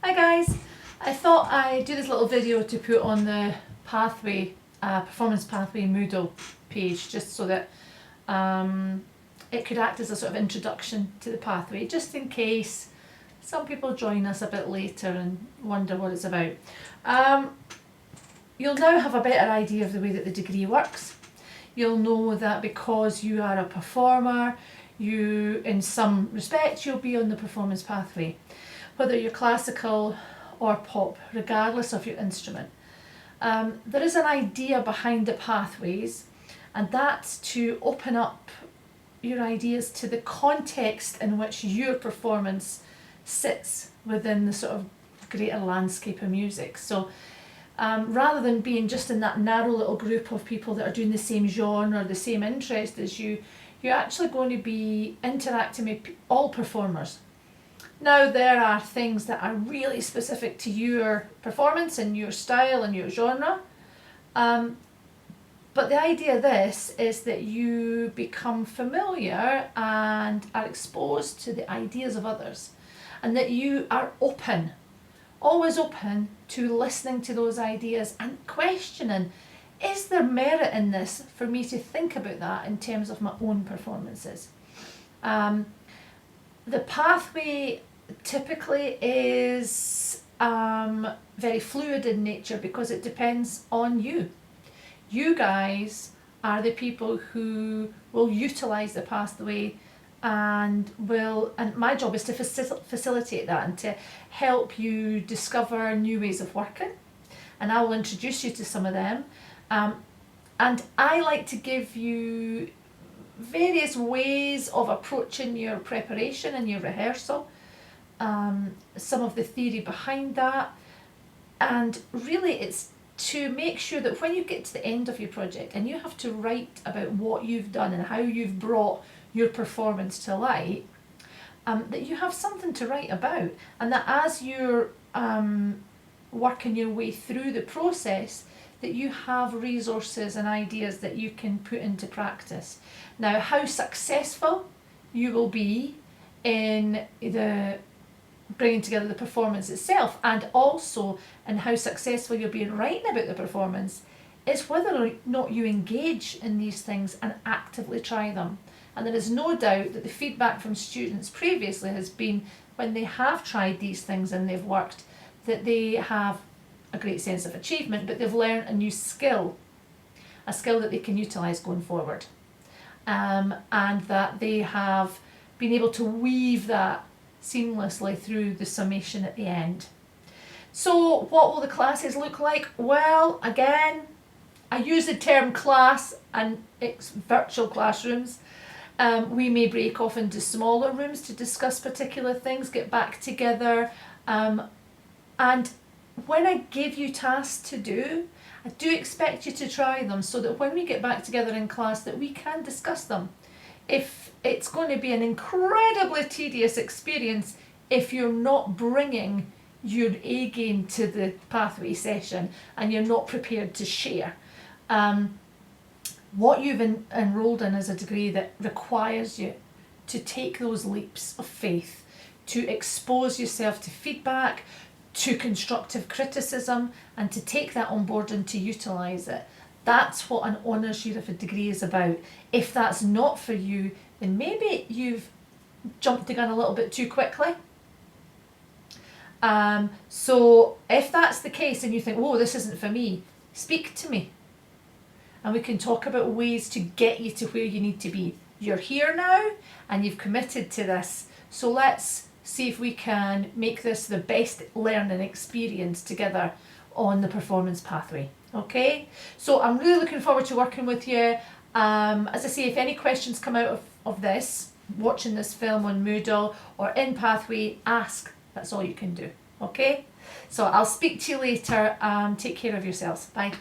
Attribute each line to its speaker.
Speaker 1: Hi guys, I thought I'd do this little video to put on the pathway, performance pathway Moodle page, just so that it could act as a sort of introduction to the pathway, just in case some people join us a bit later and wonder what it's about. You'll now have a better idea of the way that the degree works. You'll know that because you are a performer, you, in some respects, you'll be on the performance pathway, whether you're classical or pop, regardless of your instrument. There is an idea behind the pathways, and that's to open up your ideas to the context in which your performance sits within the sort of greater landscape of music. So rather than being just in that narrow little group of people that are doing the same genre or the same interest as you, you're actually going to be interacting with all performers. Now, there are things that are really specific to your performance and your style and your genre. But the idea of this is that you become familiar and are exposed to the ideas of others, and that you are open, always open to listening to those ideas and questioning, is there merit in this for me to think about that in terms of my own performances? The pathway typically is very fluid in nature because it depends on you. You guys are the people who will utilise the pathway and my job is to facilitate that and to help you discover new ways of working, and I will introduce you to some of them, and I like to give you various ways of approaching your preparation and your rehearsal, some of the theory behind that, and really it's to make sure that when you get to the end of your project and you have to write about what you've done and how you've brought your performance to light, that you have something to write about, and that as you're working your way through the process, that you have resources and ideas that you can put into practice. Now, how successful you will be in the bringing together the performance itself, and also in how successful you'll be in writing about the performance, is whether or not you engage in these things and actively try them. And there is no doubt that the feedback from students previously has been, when they have tried these things and they've worked, that they have a great sense of achievement, but they've learned a new skill, a skill that they can utilise going forward, and that they have been able to weave that seamlessly through the summation at the end. So what will the classes look like? Well, again, I use the term class and it's virtual classrooms. We may break off into smaller rooms to discuss particular things, get back together, and when I give you tasks to do, I do expect you to try them so that when we get back together in class that we can discuss them. If it's going to be an incredibly tedious experience if you're not bringing your A game to the pathway session and you're not prepared to share. What you've enrolled in is a degree that requires you to take those leaps of faith, to expose yourself to feedback, to constructive criticism, and to take that on board and to utilise it. That's what an honours year of a degree is about. If that's not for you, then maybe you've jumped the gun a little bit too quickly. So if that's the case and you think, oh, this isn't for me, speak to me. And we can talk about ways to get you to where you need to be. You're here now and you've committed to this. So let's see if we can make this the best learning experience together on the performance pathway. Okay, so I'm really looking forward to working with you. As I say, if any questions come out of this, watching this film on Moodle or in Pathway, ask. That's all you can do. Okay, so I'll speak to you later. Take care of yourselves. Bye.